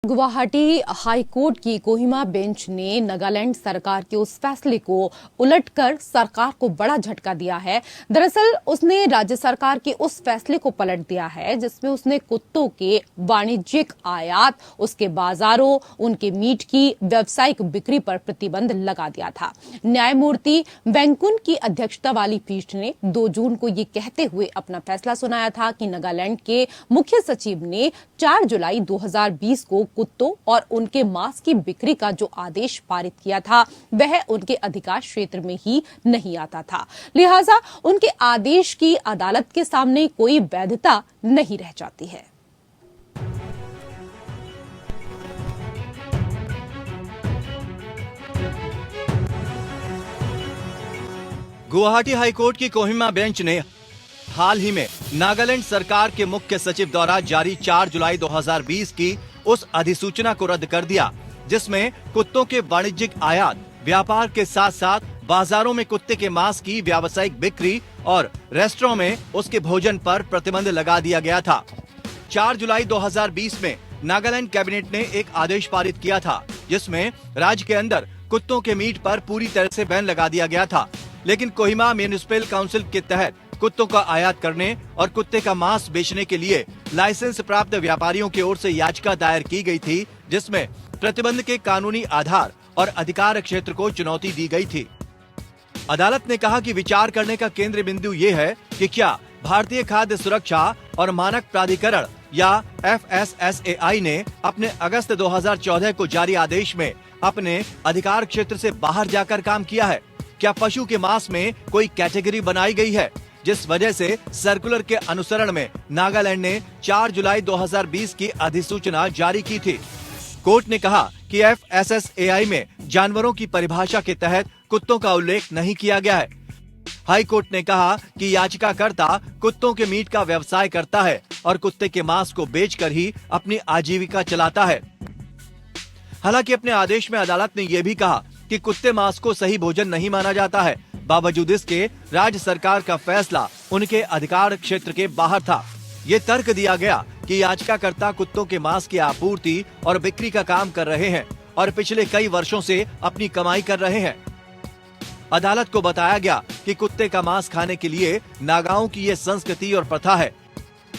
Guwahati high court की Kohima bench ने नागालैंड सरकार के उस फैसले को उलटकर सरकार को बड़ा झटका दिया है। दरअसल उसने राज्य सरकार के उस फैसले को पलट दिया है जिसमें उसने कुत्तों के वाणिज्यिक आयात, उसके बाजारों, उनके मीट की व्यावसायिक बिक्री पर प्रतिबंध लगा दिया था। न्यायमूर्ति वेंकुन की अध्यक्षता वाली पीठ ने 2 जून को ये कहते हुए अपना फैसला सुनाया था कि नागालैंड के मुख्य सचिव ने 4 जुलाई 2020 को कुत्तों और उनके मांस की बिक्री का जो आदेश पारित किया था वह उनके अधिकार क्षेत्र में ही नहीं आता था, लिहाजा उनके आदेश की अदालत के सामने कोई वैधता नहीं रह जाती है। गुवाहाटी हाईकोर्ट की कोहिमा बेंच ने हाल ही में नागालैंड सरकार के मुख्य सचिव द्वारा जारी 4 जुलाई 2020 की उस अधिसूचना को रद्द कर दिया जिसमें कुत्तों के वाणिज्यिक आयात, व्यापार के साथ साथ बाजारों में कुत्ते के मांस की व्यावसायिक बिक्री और रेस्टोरेंट में उसके भोजन पर प्रतिबंध लगा दिया गया था। 4 जुलाई 2020 में नागालैंड कैबिनेट ने एक आदेश पारित किया था जिसमें राज्य के अंदर कुत्तों के मीट पर पूरी तरह से बैन लगा दिया गया था, लेकिन कोहिमा म्युनिसिपल काउंसिल के तहत कुत्तों का आयात करने और कुत्ते का मांस बेचने के लिए लाइसेंस प्राप्त व्यापारियों की ओर से याचिका दायर की गई थी जिसमें प्रतिबंध के कानूनी आधार और अधिकार क्षेत्र को चुनौती दी गई थी। अदालत ने कहा कि विचार करने का केंद्र बिंदु ये है कि क्या भारतीय खाद्य सुरक्षा और मानक प्राधिकरण या FSSAI ने अपने अगस्त 2014 को जारी आदेश में अपने अधिकार क्षेत्र से बाहर जाकर काम किया है। क्या पशु के मांस में कोई कैटेगरी बनाई गई है जिस वजह से सर्कुलर के अनुसरण में नागालैंड ने 4 जुलाई 2020 की अधिसूचना जारी की थी। कोर्ट ने कहा कि FSSAI में जानवरों की परिभाषा के तहत कुत्तों का उल्लेख नहीं किया गया है। हाई कोर्ट ने कहा कि याचिकाकर्ता कुत्तों के मीट का व्यवसाय करता है और कुत्ते के मांस को बेचकर ही अपनी आजीविका चलाता है। हालांकि अपने आदेश में अदालत ने यह भी कहा कि कुत्ते मांस को सही भोजन नहीं माना जाता है, बावजूद इसके राज्य सरकार का फैसला उनके अधिकार क्षेत्र के बाहर था। ये तर्क दिया गया कि याचिकाकर्ता कुत्तों के मांस की आपूर्ति और बिक्री का काम कर रहे हैं और पिछले कई वर्षों से अपनी कमाई कर रहे हैं। अदालत को बताया गया कि कुत्ते का मांस खाने के लिए नागाओं की ये संस्कृति और प्रथा है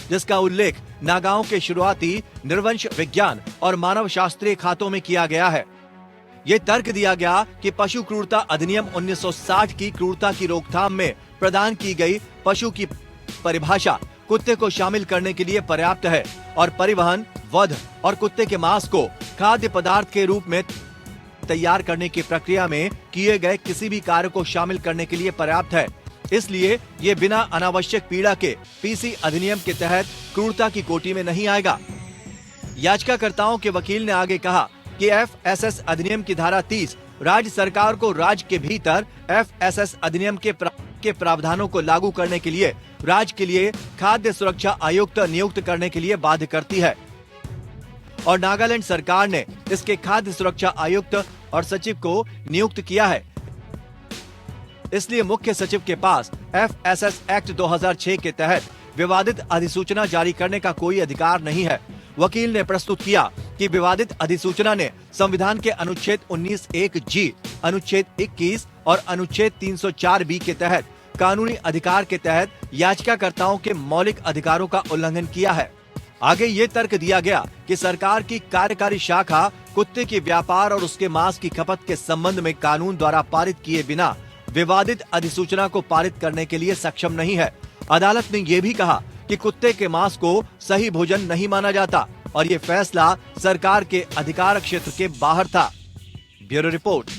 जिसका उल्लेख नागाओं के शुरुआती निर्वंश विज्ञान और मानव शास्त्रीय खातों में किया गया है। ये तर्क दिया गया कि पशु क्रूरता अधिनियम 1960 की क्रूरता की रोकथाम में प्रदान की गई पशु की परिभाषा कुत्ते को शामिल करने के लिए पर्याप्त है और परिवहन, वध और कुत्ते के मांस को खाद्य पदार्थ के रूप में तैयार करने की प्रक्रिया में किए गए किसी भी कार्य को शामिल करने के लिए पर्याप्त है। इसलिए ये बिना अनावश्यक पीड़ा के PC अधिनियम के तहत क्रूरता की कोटि में नहीं आएगा। याचिकाकर्ताओं के वकील ने आगे कहा कि FSS अधिनियम की धारा 30 राज्य सरकार को राज्य के भीतर FSS अधिनियम के प्रावधानों को लागू करने के लिए राज्य के लिए खाद्य सुरक्षा आयुक्त नियुक्त करने के लिए बाध्य करती है और नागालैंड सरकार ने इसके खाद्य सुरक्षा आयुक्त और सचिव को नियुक्त किया है। इसलिए मुख्य सचिव के पास FSS एक्ट 2006 के तहत विवादित अधिसूचना जारी करने का कोई अधिकार नहीं है। वकील ने प्रस्तुत किया कि विवादित अधिसूचना ने संविधान के अनुच्छेद 19(1)(g), अनुच्छेद 21 और अनुच्छेद 304(b) के तहत कानूनी अधिकार के तहत याचिकाकर्ताओं के मौलिक अधिकारों का उल्लंघन किया है। आगे ये तर्क दिया गया कि सरकार की कार्यकारी शाखा कुत्ते के व्यापार और उसके मांस की खपत के संबंध में कानून द्वारा पारित किए बिना विवादित अधिसूचना को पारित करने के लिए सक्षम नहीं है। अदालत ने यह भी कहा कि कुत्ते के मांस को सही भोजन नहीं माना जाता और ये फैसला सरकार के अधिकार क्षेत्र के बाहर था। Bureau report.